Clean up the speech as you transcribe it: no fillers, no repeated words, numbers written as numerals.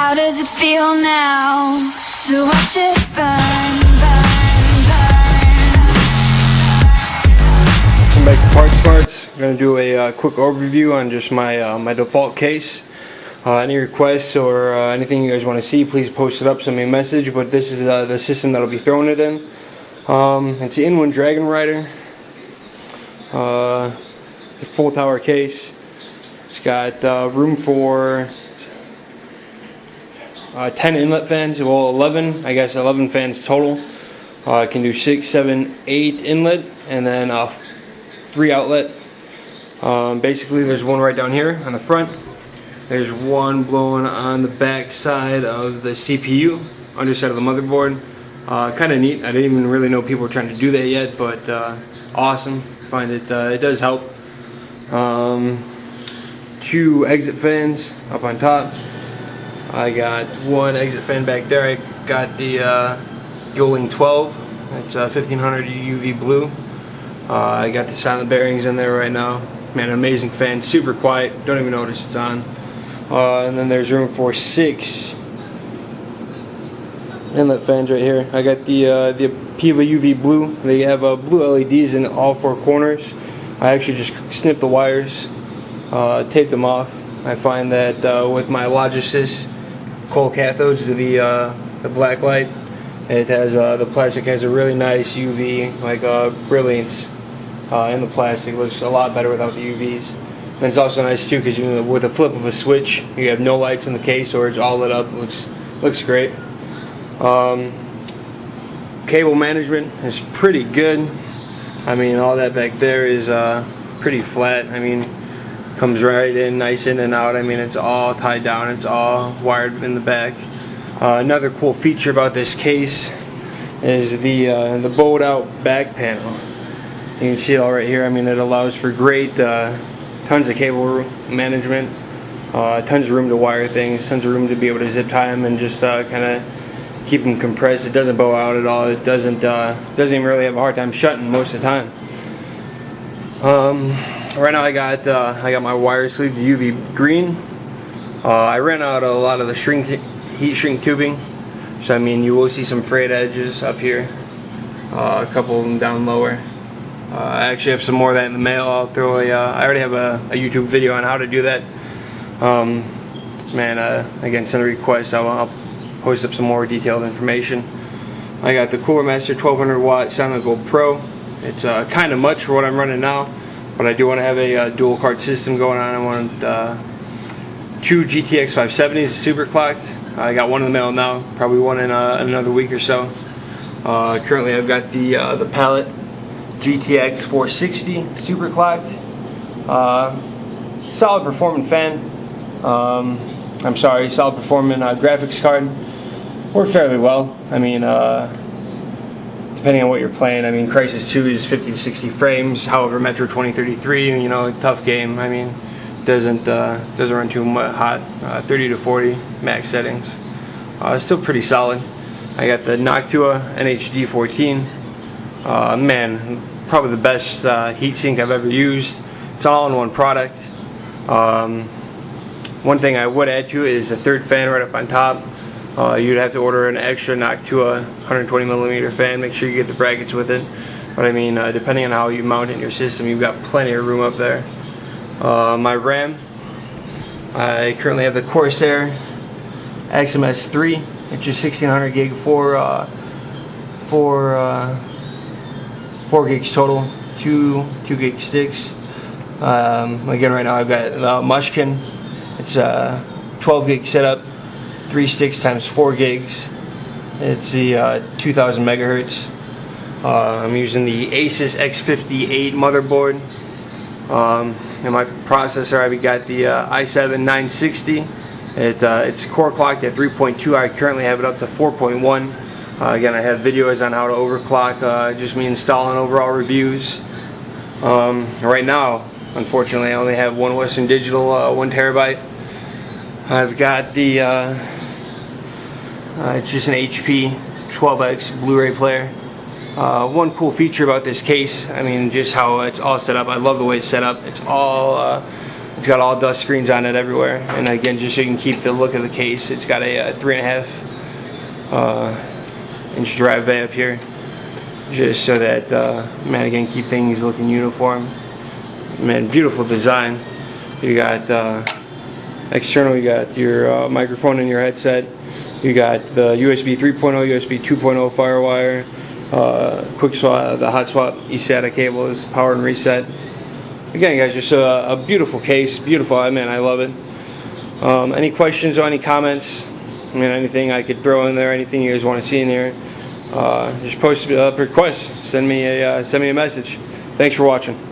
How does it feel now to watch it burn, burn, burn? Welcome back to Part Smarts. I'm going to do a quick overview on just my my default case. Any requests or anything you guys want to see, please post it up, send me a message. But this is the system that'll be throwing it in. It's the In-Wind Dragon Rider. The full tower case. It's got room for 10 inlet fans, well 11, I guess 11 fans total. It can do 6, 7, 8 inlet and then 3 outlet. Basically there's one right down here on the front. There's one blowing on the back side of the CPU, underside of the motherboard. Kind of neat. I didn't even really know people were trying to do that yet, but awesome. Find it does help. 2 exit fans up on top. I got 1 exit fan back there. I got the Gullwing 12. It's 1500 UV blue. I got the silent bearings in there right now. Man, amazing fan. Super quiet. Don't even notice it's on. And then there's room for 6 inlet fans right here. I got the Piva UV blue. They have blue LEDs in all 4 corners. I actually just snipped the wires, taped them off. I find that with my Logisys coal cathodes, the black light, it has the plastic has a really nice UV like brilliance in the plastic. It looks a lot better without the UVs. And it's also nice too because with a flip of a switch, you have no lights in the case or it's all lit up. It looks great. Cable management is pretty good. I mean, all that back there is pretty flat. I mean, comes right in, nice in and out. I mean, it's all tied down. It's all wired in the back. Another cool feature about this case is the bowed out back panel. You can see it all right here. I mean, it allows for great tons of cable management, tons of room to wire things, tons of room to be able to zip tie them and just kind of keep them compressed. It doesn't bow out at all. It doesn't even really have a hard time shutting most of the time. Right now I got my wire sleeve, the UV green. I ran out a lot of the heat shrink tubing, so I mean you will see some frayed edges up here, a couple of them down lower. I actually have some more of that in the mail. I'll throw I already have a YouTube video on how to do that. Again, send a request. I'll post up some more detailed information. I got the Cooler Master 1200 watt Silent Gold Pro. It's kind of much for what I'm running now, but I do want to have a dual card system going on. I want 2 GTX 570s super clocked. I got one in the mail now, probably one in another week or so. Currently I've got the Palette GTX 460 super clocked. Solid performing fan. Solid performing graphics card. Worked fairly well. I mean, depending on what you're playing. I mean, Crysis 2 is 50 to 60 frames. However, Metro 2033, you know, tough game. I mean, doesn't run too hot. 30 to 40 max settings. Still pretty solid. I got the Noctua NHD 14. Man, probably the best heatsink I've ever used. It's an all-in-one product. One thing I would add to it is a 3rd fan right up on top. You'd have to order an extra Noctua 120mm fan. Make sure you get the brackets with it. But I mean, depending on how you mount it in your system, you've got plenty of room up there. My RAM, I currently have the Corsair XMS3. It's just 1600 gig for 4 gigs total, 2 gig sticks. Again, right now I've got Mushkin. It's a 12 gig setup, 3 sticks times 4 gigs. It's the 2000 megahertz. I'm using the Asus X58 motherboard. And my processor, I've got the i7 960. It's core clocked at 3.2. I currently have it up to 4.1. Again, I have videos on how to overclock, just me installing overall reviews. Right now, unfortunately, I only have one Western Digital 1 terabyte. I've got the, it's just an HP 12X Blu-ray player. One cool feature about this case, I mean, just how it's all set up. I love the way it's set up. It's all It's got all dust screens on it everywhere, and again, just so you can keep the look of the case, it's got a 3.5 inch drive bay up here, just so that man, again, keep things looking uniform. Man, beautiful design. You got external, you got your microphone in your headset. You got the USB 3.0, USB 2.0 FireWire, quick swap, the hot swap eSATA cables, power and reset. Again, guys, just a beautiful case, beautiful. I mean, I love it. Any questions or any comments? I mean, anything I could throw in there, anything you guys want to see in here, just post a request. Send me a message. Thanks for watching.